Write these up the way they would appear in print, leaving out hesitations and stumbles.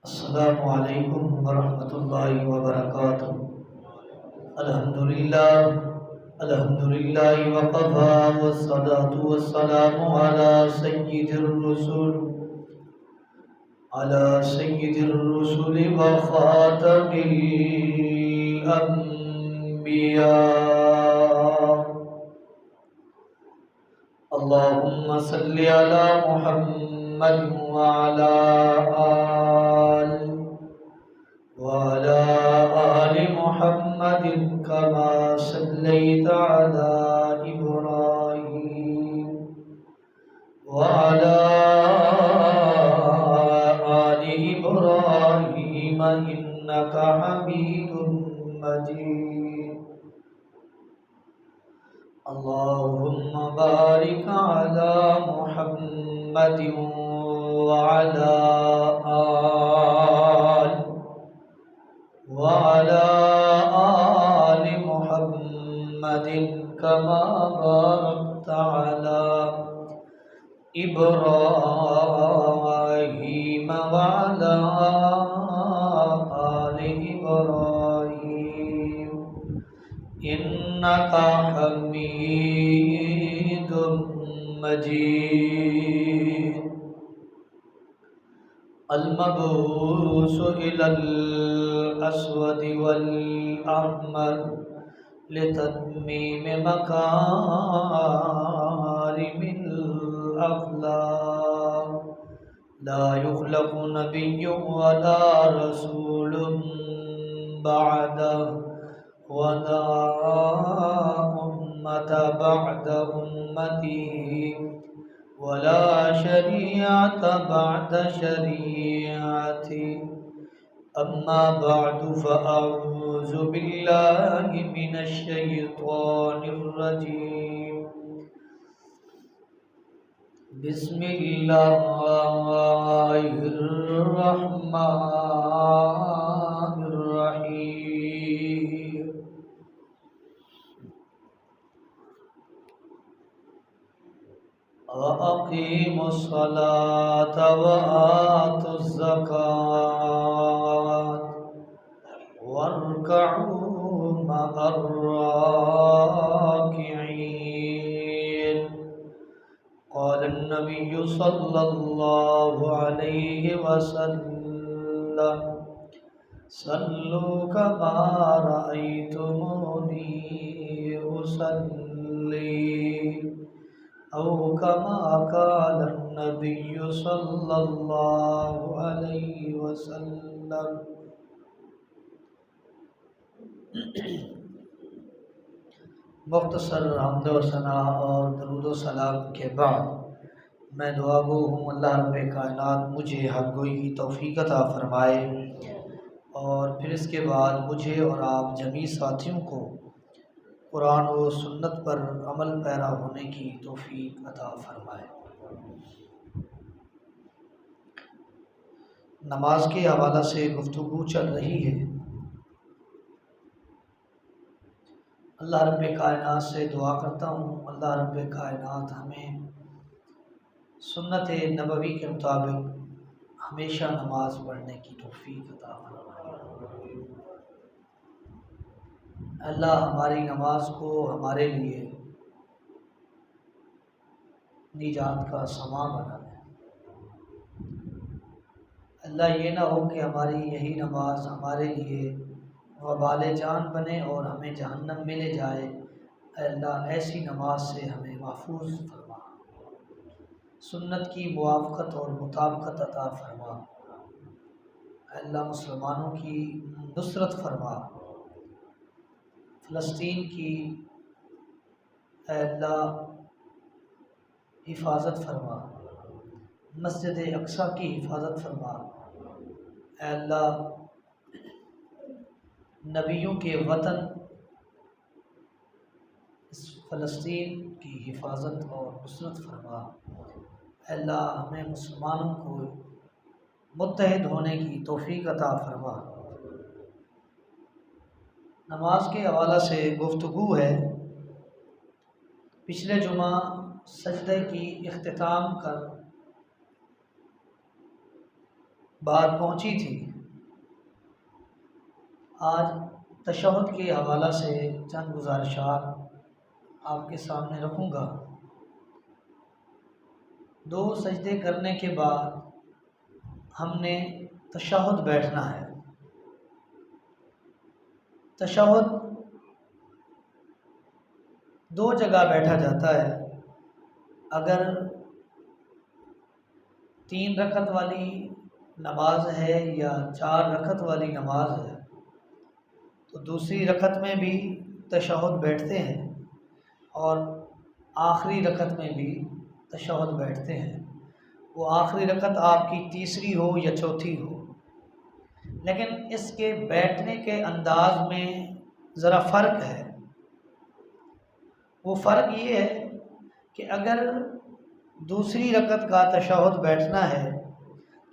السلام علیکم ورحمۃ اللہ وبرکاتہ۔ الحمد للہ وقفا والصلاة والسلام علی سید الرسل وخاتم الانبیاء۔ اللهم صل على محمد وعلى آل محمد كما صليت على إبراهيم وعلى آل إبراهيم إنك حميد مجيد۔ اللهم بارك على محمد وعلى آل محمد كما باركت على إبراهيم وعلى آل إبراهيم إنك حميد مجيد۔ المبعوث إلى الأسود والأحمر لتتميم مكارم الأخلاق، لا يخلق نبي ولا رسول بعده ولا أمة بعد أمته ولا شريعة بعد شريعته، أما بعد فأعوذ بالله من الشيطان الرجيم۔ بسم الله الرحمن الرحيم۔ وأقيموا الصلاة وآتوا الزكاة واركعوا مع الراكعين۔ قال النبي صلى الله عليه وسلم: صلوا كما رأيتموني أصلي، أو كما قال النبي صلى الله عليه وسلم۔ مختصر حمد و ثنا اور درود و سلام کے بعد میں دعا گو ہوں اللہ رب کائنات مجھے حق گوئی کی توفیق عطا فرمائے، اور پھر اس کے بعد مجھے اور آپ جمیع ساتھیوں کو قرآن و سنت پر عمل پیرا ہونے کی توفیق عطا فرمائے۔ نماز کے حوالہ سے گفتگو چل رہی ہے۔ اللہ رب کائنات سے دعا کرتا ہوں اللہ رب کائنات ہمیں سنت نبوی کے مطابق ہمیشہ نماز پڑھنے کی توفیق عطا فرمائے۔ اللہ ہماری نماز کو ہمارے لیے نجات کا سامان بنا دے۔ اللہ یہ نہ ہو کہ ہماری یہی نماز ہمارے لیے وبال جان بنے اور ہمیں جہنم میں لے جائے۔ اے اللہ ایسی نماز سے ہمیں محفوظ فرما، سنت کی موافقت اور مطابقت عطا فرما۔ اے اللہ مسلمانوں کی نصرت فرما، فلسطین کی اے اللہ حفاظت فرما، مسجد اقصی کی حفاظت فرما۔ اے اللہ نبیوں کے وطن اس فلسطین کی حفاظت اور نصرت فرما۔ اے اللہ ہمیں مسلمانوں کو متحد ہونے کی توفیق عطا فرما۔ نماز کے حوالہ سے گفتگو ہے۔ پچھلے جمعہ سجدے کی اختتام کر بات پہنچی تھی۔ آج تشہد کے حوالہ سے چند گزارشات آپ کے سامنے رکھوں گا۔ 2 سجدے کرنے کے بعد ہم نے تشہد بیٹھنا ہے۔ تشہد 2 جگہ بیٹھا جاتا ہے۔ اگر 3 رکعت والی نماز ہے یا 4 رکعت والی نماز ہے تو دوسری رکعت میں بھی تشہد بیٹھتے ہیں اور آخری رکعت میں بھی تشہد بیٹھتے ہیں۔ وہ آخری رکعت آپ کی تیسری ہو یا چوتھی ہو، لیکن اس کے بیٹھنے کے انداز میں ذرا فرق ہے۔ وہ فرق یہ ہے کہ اگر دوسری رکعت کا تشہد بیٹھنا ہے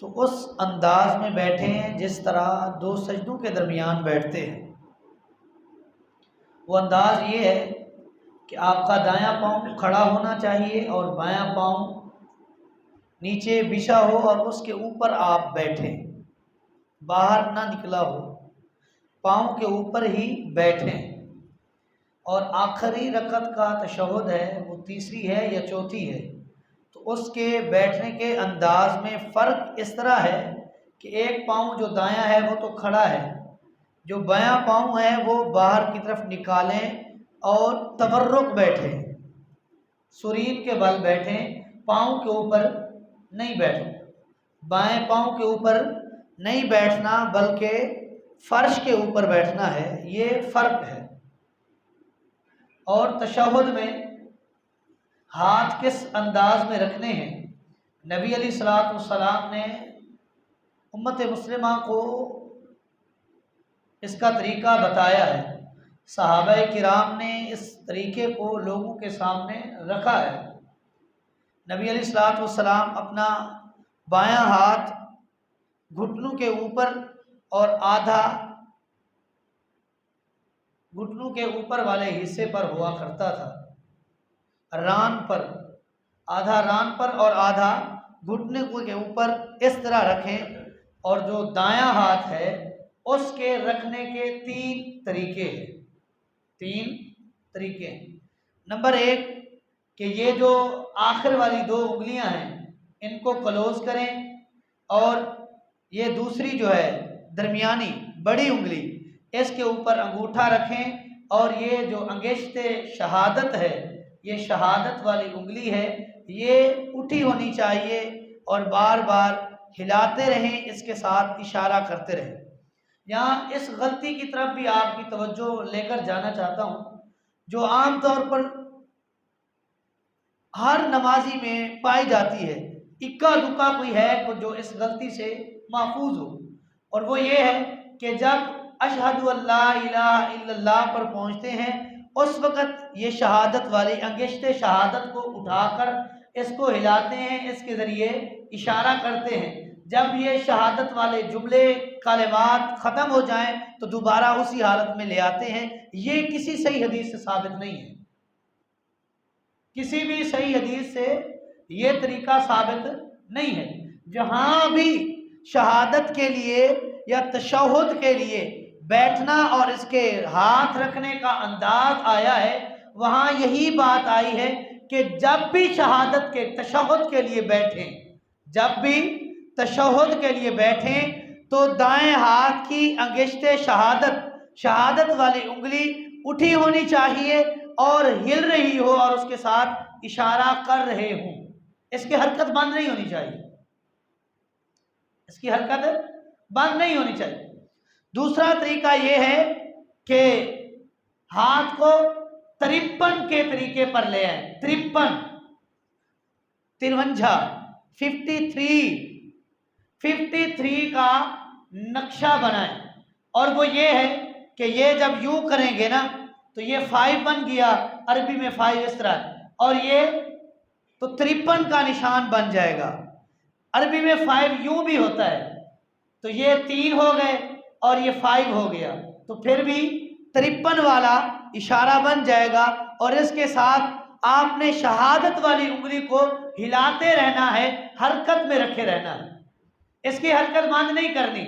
تو اس انداز میں بیٹھیں جس طرح 2 سجدوں کے درمیان بیٹھتے ہیں۔ وہ انداز یہ ہے کہ آپ کا دایاں پاؤں کھڑا ہونا چاہیے اور بایاں پاؤں نیچے بچھا ہو اور اس کے اوپر آپ بیٹھیں، باہر نہ نکلا ہو، پاؤں کے اوپر ہی بیٹھیں۔ اور آخری رکعت کا تشہد ہے وہ تیسری ہے یا چوتھی ہے تو اس کے بیٹھنے کے انداز میں فرق اس طرح ہے کہ ایک پاؤں جو دایاں ہے وہ تو کھڑا ہے، جو بایاں پاؤں ہے وہ باہر کی طرف نکالیں اور تورک بیٹھیں، سرین کے بل بیٹھیں، پاؤں کے اوپر نہیں بیٹھیں، بائیں پاؤں کے اوپر نہیں بیٹھنا بلکہ فرش کے اوپر بیٹھنا ہے۔ یہ فرق ہے۔ اور تشہد میں ہاتھ کس انداز میں رکھنے ہیں، نبی علیہ الصلوۃ والسلام نے امت مسلمہ کو اس کا طریقہ بتایا ہے۔ صحابہ کرام نے اس طریقے کو لوگوں کے سامنے رکھا ہے۔ نبی علیہ الصلوۃ والسلام اپنا بایاں ہاتھ گھٹنوں کے اوپر اور آدھا گھٹنوں کے اوپر والے حصے پر ہوا کرتا تھا، ران پر، آدھا ران پر اور آدھا گھٹنے کے اوپر اس طرح رکھیں۔ اور جو دایاں ہاتھ ہے اس کے رکھنے کے 3 طریقے ہیں۔ 3 طریقے ہیں۔ نمبر 1 کہ یہ جو آخر والی 2 انگلیاں ہیں ان کو کلوز کریں اور یہ دوسری جو ہے درمیانی بڑی انگلی اس کے اوپر انگوٹھا رکھیں اور یہ جو انگشت شہادت ہے، یہ شہادت والی انگلی ہے، یہ اٹھی ہونی چاہیے اور بار بار ہلاتے رہیں، اس کے ساتھ اشارہ کرتے رہیں۔ یہاں اس غلطی کی طرف بھی آپ کی توجہ لے کر جانا چاہتا ہوں جو عام طور پر ہر نمازی میں پائی جاتی ہے، اکا دکا کوئی ہے جو اس غلطی سے محفوظ ہو، اور وہ یہ ہے کہ جب اشہد اللہ الہ الا اللہ پر پہنچتے ہیں اس وقت یہ شہادت والی انگشت شہادت کو اٹھا کر اس کو ہلاتے ہیں، اس کے ذریعے اشارہ کرتے ہیں۔ جب یہ شہادت والے جملے کلمات ختم ہو جائیں تو دوبارہ اسی حالت میں لے آتے ہیں۔ یہ کسی صحیح حدیث سے ثابت نہیں ہے، کسی بھی صحیح حدیث سے یہ طریقہ ثابت نہیں ہے۔ جہاں بھی شہادت کے لیے یا تشہد کے لیے بیٹھنا اور اس کے ہاتھ رکھنے کا انداز آیا ہے وہاں یہی بات آئی ہے کہ جب بھی شہادت کے تشہد کے لیے بیٹھیں، جب بھی تشہد کے لیے بیٹھیں تو دائیں ہاتھ کی انگشت شہادت والی انگلی اٹھی ہونی چاہیے اور ہل رہی ہو اور اس کے ساتھ اشارہ کر رہے ہوں، اس کی حرکت بند نہیں ہونی چاہیے، اس کی حرکت بند نہیں ہونی چاہیے۔ دوسرا طریقہ یہ ہے کہ ہاتھ کو 53 کے طریقے پر لے آئیں، 53 کا نقشہ بنائیں، اور وہ یہ ہے کہ یہ جب یوں کریں گے نا تو یہ 5 بن گیا، عربی میں 5 اس طرح، اور یہ تو 53 کا نشان بن جائے گا۔ عربی میں 5 یوں بھی ہوتا ہے تو یہ 3 ہو گئے اور یہ 5 ہو گیا، تو پھر بھی 53 والا اشارہ بن جائے گا، اور اس کے ساتھ آپ نے شہادت والی انگلی کو ہلاتے رہنا ہے، حرکت میں رکھے رہنا ہے۔ اس کی حرکت بند نہیں کرنی،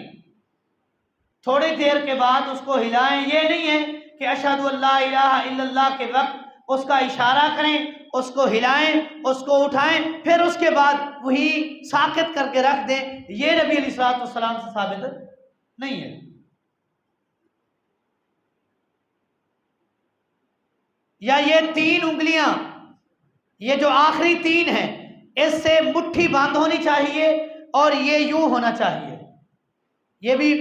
تھوڑی دیر کے بعد اس کو ہلائیں. یہ نہیں ہے کہ اشہد ان لا الہ الا اللہ کے وقت اس کا اشارہ کریں، اس کو ہلائیں، اس کو اٹھائیں، پھر اس کے بعد وہی ساکت کر کے رکھ دیں. یہ نبی علیہ الصلوۃ والسلام سے ثابت نہیں ہے. یا یہ 3 انگلیاں، یہ جو آخری 3 ہیں، اس سے مٹھی بند ہونی چاہیے اور یہ یوں ہونا چاہیے. یہ بھی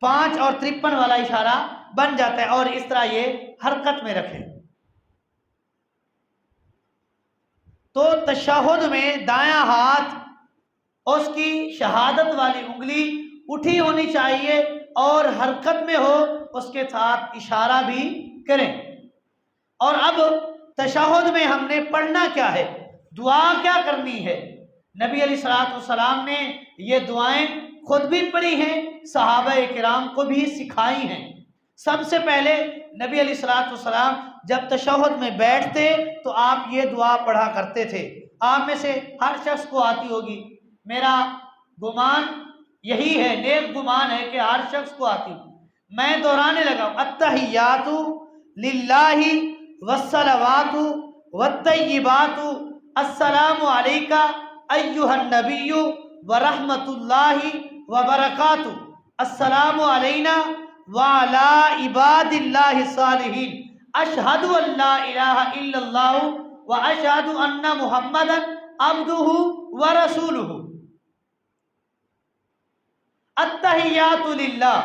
5 اور 53 والا اشارہ بن جاتا ہے، اور اس طرح یہ حرکت میں رکھے. تو تشہد میں دایاں ہاتھ اس کی شہادت والی انگلی اٹھی ہونی چاہیے اور حرکت میں ہو، اس کے ساتھ اشارہ بھی کریں. اور اب تشہد میں ہم نے پڑھنا کیا ہے، دعا کیا کرنی ہے. نبی علیہ الصلوۃ والسلام نے یہ دعائیں خود بھی پڑھی ہیں، صحابہ کرام کو بھی سکھائی ہیں. سب سے پہلے نبی علیہ الصلوۃ والسلام جب تشہد میں بیٹھتے تو آپ یہ دعا پڑھا کرتے تھے. آپ میں سے ہر شخص کو آتی ہوگی، میرا گمان یہی ہے، نیک گمان ہے کہ ہر شخص کو آتی. میں دہرانے لگا، التحیات للہ والصلوات والطیبات السلام علیکہ ایہا النبی ورحمۃ اللہ وبرکاتہ، السلام علینا وعلی عباد اللہ الصالحین، اشہد ان لا الہ الا اللہ واشہد ان محمدا عبدہ ورسولہ. التحیات للہ،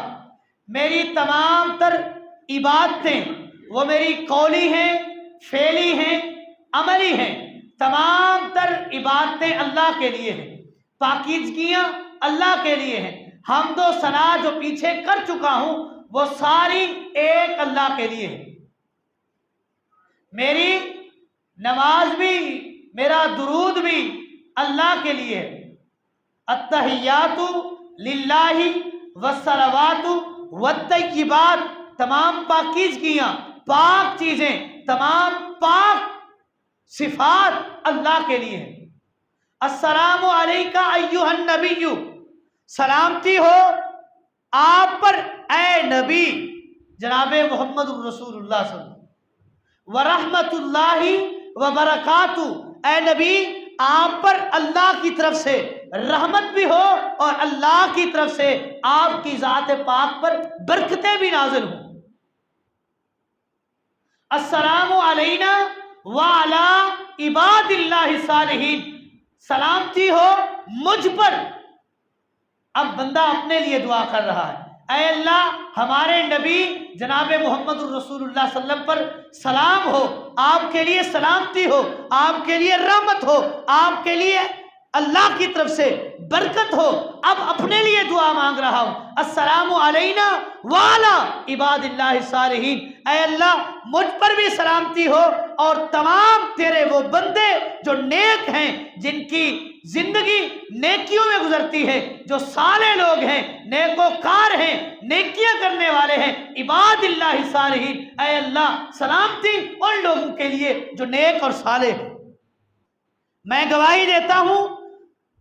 میری تمام تر عبادتیں، وہ میری قولی ہیں، فعلی ہیں، عملی ہیں، تمام تر عبادتیں اللہ کے لیے ہیں، پاکیزگیاں اللہ کے لیے ہیں. حمد و ثنا جو پیچھے کر چکا ہوں وہ ساری ایک اللہ کے لیے ہے. میری نماز بھی، میرا درود بھی اللہ کے لیے ہے. التحیات للہ والصلوات والطیبات، تمام پاکیزگیاں، پاک چیزیں، تمام پاک صفات اللہ کے لیے ہیں. السلام علیکہ ایہا النبی، سلامتی ہو آپ پر اے نبی جناب محمد الرسول اللہ صلی اللہ علیہ وسلم، ورحمۃ اللہ وبرکاتہ، اے نبی آپ پر اللہ کی طرف سے رحمت بھی ہو اور اللہ کی طرف سے آپ کی ذات پاک پر برکتیں بھی نازل ہوں. السلام علینا وعلی عباد اللہ الصالحین، سلامتی ہو مجھ پر. اب بندہ اپنے لیے دعا کر رہا ہے، اے اللہ ہمارے نبی جناب محمد الرسول اللہ صلی اللہ علیہ وسلم پر سلام ہو، آپ کے لیے سلامتی ہو، آپ کے لیے رحمت ہو، آپ کے لیے اللہ کی طرف سے برکت ہو. اب اپنے لیے دعا مانگ رہا ہوں، السلام علینا وعلی عباد اللہ الصالحین، اے اللہ مجھ پر بھی سلامتی ہو اور تمام تیرے وہ بندے جو نیک ہیں، جن کی زندگی نیکیوں میں گزرتی ہے، جو صالح لوگ ہیں، نیکوکار ہیں، نیکیاں کرنے والے ہیں، عباد اللہ الصالحین، اے اللہ سلامتی ان لوگوں کے لیے جو نیک اور صالح ہیں. میں گواہی دیتا ہوں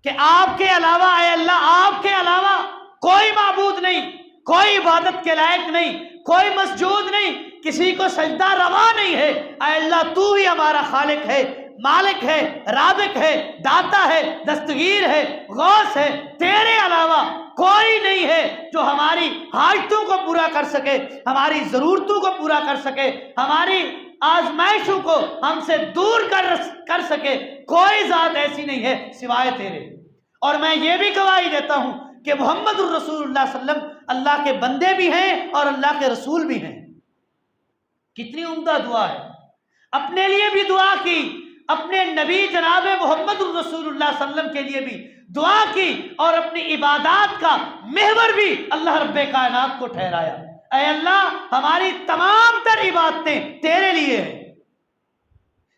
کہ آپ کے علاوہ، اے اللہ آپ کے علاوہ کوئی معبود نہیں، کوئی عبادت کے لائق نہیں، کوئی مسجود نہیں، کسی کو سجدہ روا نہیں ہے. اے اللہ تو ہی ہمارا خالق ہے، مالک ہے، رازق ہے، داتا ہے، دستگیر ہے، غوث ہے. تیرے علاوہ کوئی نہیں ہے جو ہماری حاجتوں کو پورا کر سکے، ہماری ضرورتوں کو پورا کر سکے، ہماری آزمائشوں کو ہم سے دور کر سکے. کوئی ذات ایسی نہیں ہے سوائے تیرے. اور میں یہ بھی گواہی دیتا ہوں کہ محمد الرسول اللہ صلی اللہ علیہ وسلم اللہ کے بندے بھی ہیں اور اللہ کے رسول بھی ہیں. کتنی عمدہ دعا ہے. اپنے لیے بھی دعا کی، اپنے نبی جناب محمد الرسول اللہ صلی اللہ علیہ وسلم کے لیے بھی دعا کی، اور اپنی عبادات کا محور بھی اللہ رب کائنات کو ٹھہرایا. اے اللہ ہماری تمام تر عبادتیں تیرے لیے ہیں.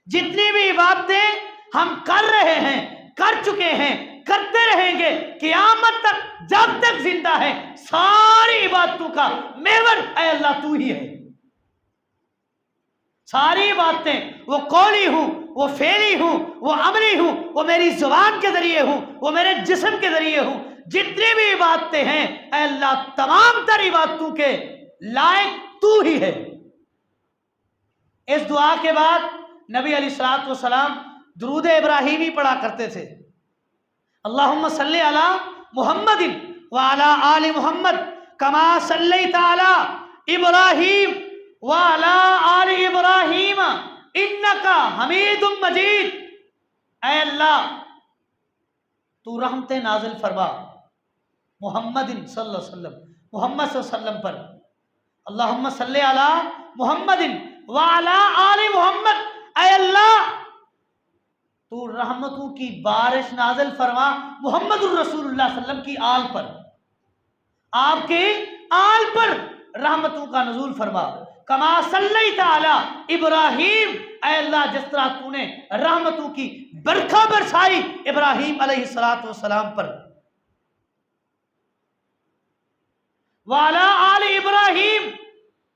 جتنی بھی عبادتیں ہم کر رہے ہیں، کر چکے ہیں، کرتے رہیں گے قیامت تک، جب تک زندہ ہے، ساری عبادتوں کا محور اے اللہ تو ہی ہے. ساری باتیں، وہ قولی ہوں، وہ فعلی ہوں، وہ عملی ہوں، وہ میری زبان کے ذریعے ہوں، وہ میرے جسم کے ذریعے ہوں، جتنی بھی عبادتیں ہیں اے اللہ تمام تر عبادتوں کے لائق تو ہی ہے۔ اس دعا کے بعد نبی علیہ الصلوۃ والسلام درود ابراہیمی پڑھا کرتے تھے، اللہم صلی علی محمد وعلی آل محمد کما صلیت علی ابراہیم وعلی آل ابراہیم انک حمید مجید۔ اے اللہ تو رحمت نازل فرما محمد صلی اللہ علیہ وسلم، محمد صلی اللہ علیہ وسلم پر، اللہم صلی علی محمد وعلی آل محمد، اے اللہ تو رحمتوں کی بارش نازل فرما محمد الرسول اللہ صلی اللہ علیہ وسلم کی آل پر، آپ کے آل پر رحمتوں کا نزول فرما، کما صلیت علی ابراہیم، اے اللہ جس طرح تو نے رحمتوں کی برکھا برسائی ابراہیم علیہ السلام پر، وعلی آل ابراہیم،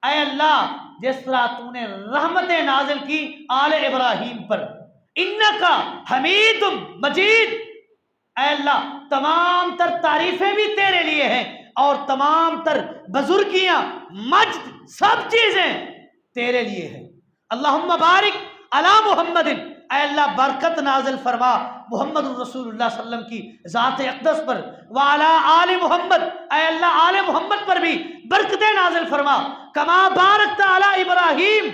اے اللہ جس طرح تو نے رحمتیں نازل کی آل ابراہیم پر، انکا حمید مجید، اے اللہ تمام تر تعریفیں بھی تیرے لیے ہیں اور تمام تر بزرگیاں مجد سب چیزیں تیرے لیے ہیں۔ اللہم بارک علی محمد، اے اللہ برکت نازل فرما محمد الرسول اللہ صلی اللہ علیہ وسلم کی ذات اقدس پر، وعلی آل محمد، اے اللہ آل محمد پر بھی برکتیں نازل فرما، کما بارکت علی ابراہیم،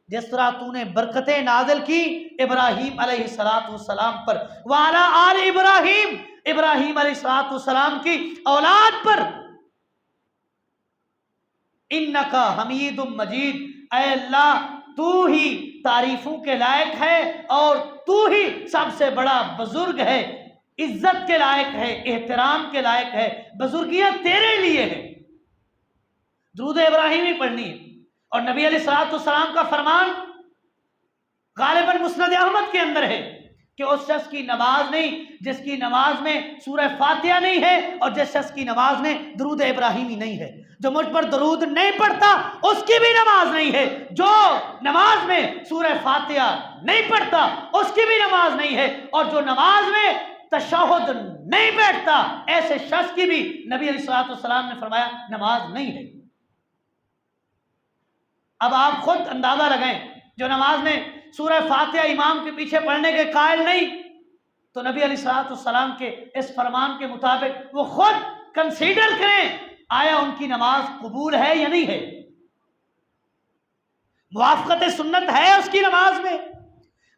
جس طرح تو نے برکتیں نازل کی ابراہیم علیہ السلام پر، وعلی آل ابراہیم، ابراہیم علیہ السلام کی اولاد پر، انکا حمید مجید، اے اللہ تو ہی تعریفوں کے لائق ہے اور تو ہی سب سے بڑا بزرگ ہے، عزت کے لائق ہے، احترام کے لائق ہے، بزرگیاں تیرے لیے ہیں۔ درود ابراہیمی پڑھنی ہے، اور نبی علیہ السلام کا فرمان غالباً مسند احمد کے اندر ہے کہ اس شخص کی نماز نہیں جس کی نماز میں سورہ فاتحہ نہیں ہے، اور جس شخص کی نماز میں درود ابراہیمی نہیں ہے، جو مجھ پر درود نہیں پڑھتا اس کی بھی نماز نہیں ہے، جو نماز میں سورہ فاتحہ نہیں پڑھتا اس کی بھی نماز نہیں ہے، اور جو نماز میں تشہد نہیں بیٹھتا ایسے شخص کی بھی نبی علیہ السلام نے فرمایا نماز نہیں ہے۔ اب آپ خود اندازہ لگائیں، جو نماز میں سورہ فاتحہ امام کے پیچھے پڑھنے کے قائل نہیں، تو نبی علیہ السلام کے اس فرمان کے مطابق وہ خود کنسیڈر کریں آیا ان کی نماز قبول ہے یا نہیں ہے، موافقت سنت ہے اس کی نماز میں،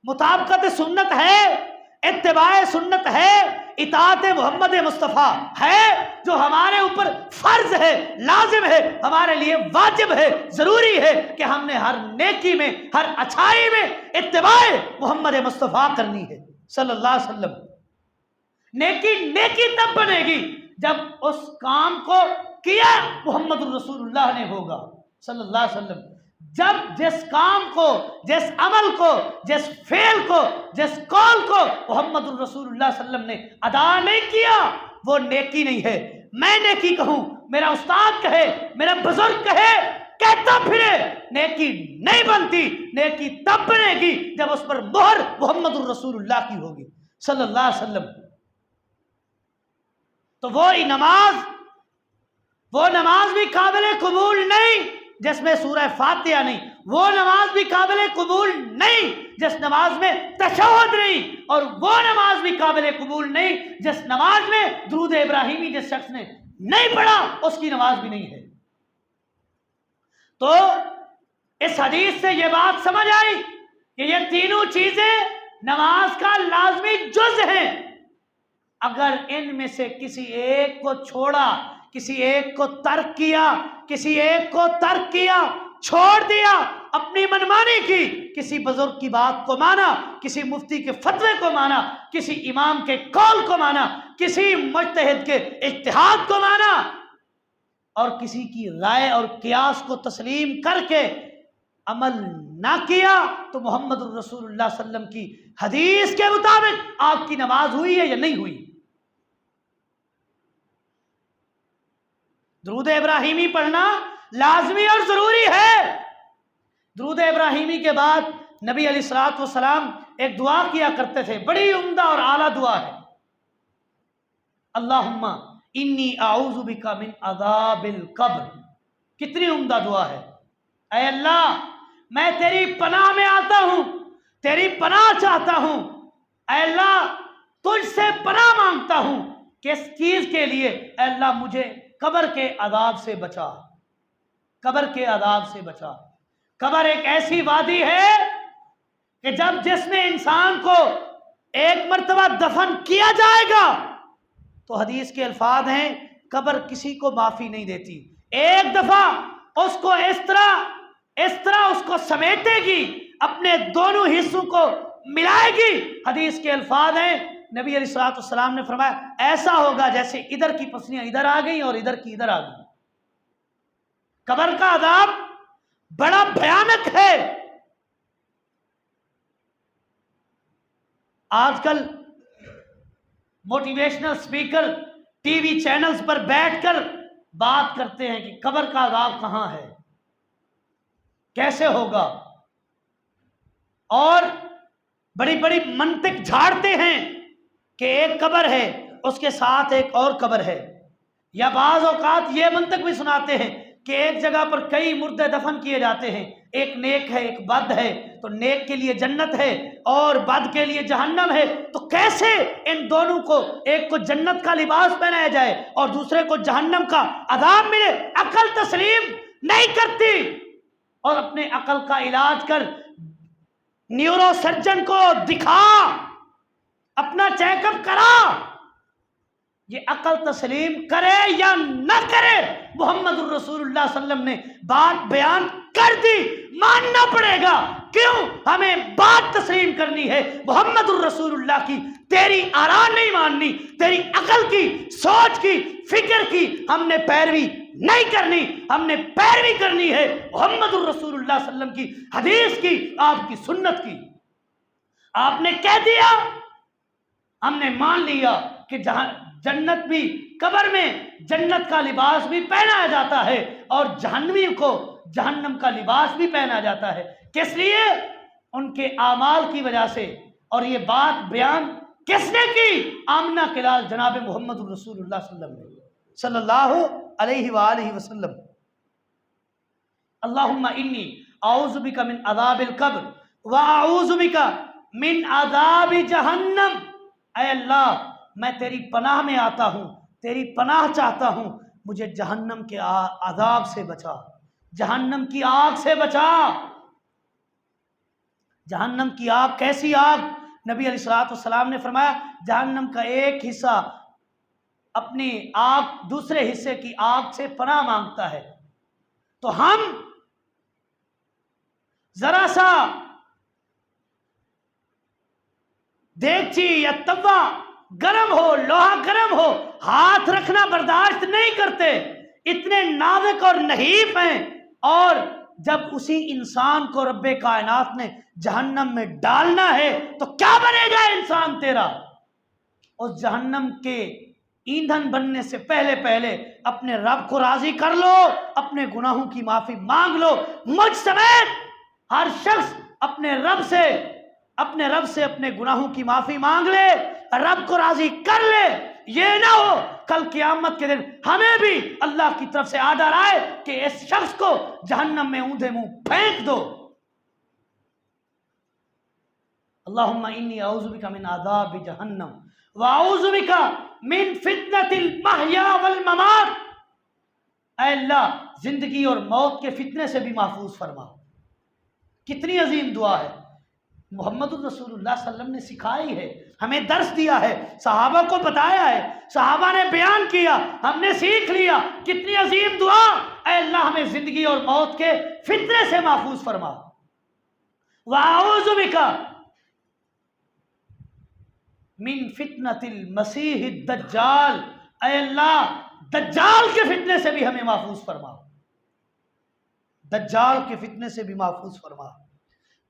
مطابقت سنت ہے، اتباع سنت ہے، اطاعت محمد مصطفیٰ ہے جو ہمارے اوپر فرض ہے، لازم ہے، ہمارے لیے واجب ہے، ضروری ہے کہ ہم نے ہر نیکی میں ہر اچھائی میں اتباع محمد مصطفیٰ کرنی ہے صلی اللہ علیہ وسلم۔ نیکی تب بنے گی جب اس کام کو کیا محمد الرسول اللہ نے ہوگا صلی اللہ علیہ وسلم، جب جس کام کو، جس عمل کو، جس فعل کو، جس قول کو محمد الرسول اللہ صلی اللہ علیہ وسلم نے ادا نہیں کیا وہ نیکی نہیں ہے۔ میں نیکی کہوں، میرا استاد کہے، میرا بزرگ کہے، کہتا پھرے، نیکی نہیں بنتی، نیکی تب بنے گی جب اس پر مہر محمد الرسول اللہ کی ہوگی صلی اللہ علیہ وسلم۔ تو وہ نماز بھی قابل قبول نہیں جس میں سورہ فاتحہ نہیں، وہ نماز بھی قابل قبول نہیں جس نماز میں تشہد نہیں، اور وہ نماز بھی قابل قبول نہیں جس نماز میں درود ابراہیمی جس شخص نے نہیں پڑھا اس کی نماز بھی نہیں ہے۔ تو اس حدیث سے یہ بات سمجھ آئی کہ یہ تینوں چیزیں نماز کا لازمی جز ہیں، اگر ان میں سے کسی ایک کو چھوڑا، کسی ایک کو ترک کیا، چھوڑ دیا، اپنی منمانی کی، کسی بزرگ کی بات کو مانا، کسی مفتی کے فتوے کو مانا، کسی امام کے قول کو مانا، کسی مجتہد کے اجتہاد کو مانا، اور کسی کی رائے اور قیاس کو تسلیم کر کے عمل نہ کیا، تو محمد الرسول اللہ صلی اللہ علیہ وسلم کی حدیث کے مطابق آپ کی نماز ہوئی ہے یا نہیں ہوئی؟ درود ابراہیمی پڑھنا لازمی اور ضروری ہے۔ درود ابراہیمی کے بعد نبی علیہ الصلوۃ والسلام ایک دعا کیا کرتے تھے، بڑی عمدہ اور اعلیٰ دعا ہے، اللہم انی اعوذ بک من عذاب القبر۔ کتنی عمدہ دعا ہے۔ اے اللہ میں تیری پناہ میں آتا ہوں، تیری پناہ چاہتا ہوں، اے اللہ تجھ سے پناہ مانگتا ہوں۔ کس چیز کے لیے؟ اے اللہ مجھے قبر کے عذاب سے بچا، قبر کے عذاب سے بچا۔ قبر ایک ایسی وادی ہے کہ جب جس میں انسان کو ایک مرتبہ دفن کیا جائے گا تو حدیث کے الفاظ ہیں قبر کسی کو معافی نہیں دیتی۔ ایک دفعہ اس کو اس طرح اس کو سمیٹے گی، اپنے دونوں حصوں کو ملائے گی۔ حدیث کے الفاظ ہیں نبی علیہ الصلوۃ والسلام نے فرمایا ایسا ہوگا جیسے ادھر کی پسلیاں ادھر آ گئیں اور ادھر کی ادھر آ گئیں۔ قبر کا عذاب بڑا بھیانک ہے۔ آج کل motivational speaker T V channels پر بیٹھ کر بات کرتے ہیں کہ قبر کا عذاب کہاں ہے، کیسے ہوگا، اور بڑی بڑی منطق جھاڑتے ہیں کہ ایک قبر ہے اس کے ساتھ ایک اور قبر ہے، یا بعض اوقات یہ منطق بھی سناتے ہیں کہ ایک جگہ پر کئی مردے دفن کیے جاتے ہیں، ایک نیک ہے ایک بد ہے، تو نیک کے لیے جنت ہے اور بد کے لیے جہنم ہے، تو کیسے ان دونوں کو، ایک کو جنت کا لباس پہنایا جائے اور دوسرے کو جہنم کا عذاب ملے؟ عقل تسلیم نہیں کرتی۔ اور اپنے عقل کا علاج کر، نیورو سرجن کو دکھا، اپنا چیک اپ کرا، یہ عقل تسلیم کرے یا نہ کرے، محمد الرسول اللہ صلی اللہ علیہ وسلم نے بات بیان کر دی، ماننا پڑے گا۔ کیوں ہمیں بات تسلیم کرنی ہے محمد الرسول اللہ کی؟ تیری آراء نہیں ماننی، تیری عقل کی، سوچ کی، فکر کی ہم نے پیروی نہیں کرنی، ہم نے پیروی کرنی ہے محمد الرسول اللہ صلی اللہ علیہ وسلم کی حدیث کی، آپ کی سنت کی۔ آپ نے کہہ دیا، ہم نے مان لیا کہ جہاں جنت بھی، قبر میں جنت کا لباس بھی پہنایا جاتا ہے اور جہنمی کو جہنم کا لباس بھی پہنا جاتا ہے۔ کس لیے؟ ان کے اعمال کی وجہ سے۔ اور یہ بات بیان کس نے کی؟ آمنہ کے لال جناب محمد الرسول اللہ صلی اللہ علیہ وآلہ وسلم۔ اللہم انی اعوذ بک من عذاب القبر واعوذ بک من عذاب جہنم۔ اے اللہ میں تیری پناہ میں آتا ہوں، تیری پناہ چاہتا ہوں، مجھے جہنم کے عذاب سے بچا، جہنم کی آگ سے بچا۔ جہنم کی آگ کیسی آگ؟ نبی علیہ الصلوۃ والسلام نے فرمایا جہنم کا ایک حصہ اپنی آگ دوسرے حصے کی آگ سے پناہ مانگتا ہے۔ تو ہم ذرا سا دیگچی یا توا گرم ہو، لوہا گرم ہو، ہاتھ رکھنا برداشت نہیں کرتے، اتنے نازک اور نحیف ہیں۔ اور جب اسی انسان کو رب کائنات نے جہنم میں ڈالنا ہے تو کیا بنے گا انسان تیرا؟ اس جہنم کے ایندھن بننے سے پہلے اپنے رب کو راضی کر لو، اپنے گناہوں کی معافی مانگ لو۔ مجھ سمیت ہر شخص اپنے رب سے اپنے گناہوں کی معافی مانگ لے، رب کو راضی کر لے۔ یہ نہ ہو کل قیامت کے دن ہمیں بھی اللہ کی طرف سے آرڈر آئے کہ اس شخص کو جہنم میں اوندھے منہ پھینک دو۔ اللہم انی اعوذ بک من عذاب جہنم واعوذ بک من فتنۃ المحیا والممات۔ اے اللہ زندگی اور موت کے فتنے سے بھی محفوظ فرما۔ کتنی عظیم دعا ہے، محمد الرسول اللہ صلی اللہ علیہ وسلم نے سکھائی ہے، ہمیں درس دیا ہے، صحابہ کو بتایا ہے، صحابہ نے بیان کیا، ہم نے سیکھ لیا۔ کتنی عظیم دعا، اے اللہ ہمیں زندگی اور موت کے فتنے سے محفوظ فرما۔ وَأَعُوذُ بِكَ مِن فِتْنَةِ الْمَسِيحِ الدَّجَّالِ۔ اے اللہ دجال کے فتنے سے بھی ہمیں محفوظ فرما، دجال کے فتنے سے بھی محفوظ فرما۔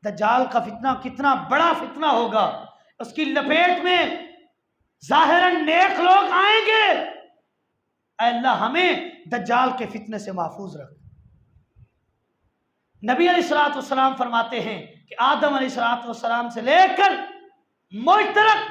دجال کا فتنہ کتنا بڑا فتنہ ہوگا، اس کی لپیٹ میں ظاہراً نیک لوگ آئیں گے۔ اے اللہ ہمیں دجال کے فتنے سے محفوظ رکھ۔ نبی علیہ الصلوۃ والسلام فرماتے ہیں کہ آدم علیہ الصلوۃ والسلام سے لے کر مجھ تک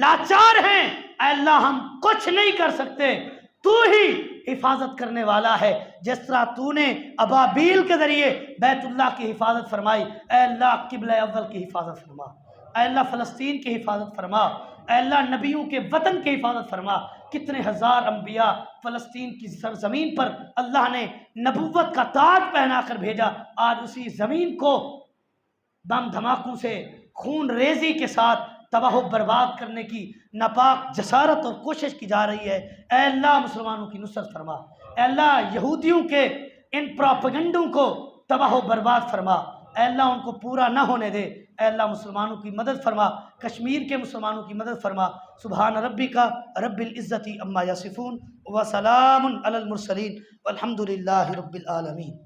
لاچار ہیں، اے اللہ ہم کچھ نہیں کر سکتے، تو ہی حفاظت کرنے والا ہے۔ جس طرح تو نے ابابیل کے ذریعے بیت اللہ کی حفاظت فرمائی، اے اللہ قبلہ اول کی حفاظت فرما، اے اللہ فلسطین کی حفاظت فرما، اے اللہ نبیوں کے وطن کی حفاظت فرما۔ کتنے ہزار انبیاء فلسطین کی سرزمین پر اللہ نے نبوت کا تاج پہنا کر بھیجا، آج اسی زمین کو بم دھماکوں سے خون ریزی کے ساتھ تباہ و برباد کرنے کی ناپاک جسارت اور کوشش کی جا رہی ہے۔ اے اللہ مسلمانوں کی نصرت فرما، اے اللہ یہودیوں کے ان پراپیگنڈوں کو تباہ و برباد فرما، اے اللہ ان کو پورا نہ ہونے دے، اے اللہ مسلمانوں کی مدد فرما، کشمیر کے مسلمانوں کی مدد فرما۔ سبحان ربک رب العزت عما یصفون وسلام علی المرسلین والحمد للہ رب العالمین۔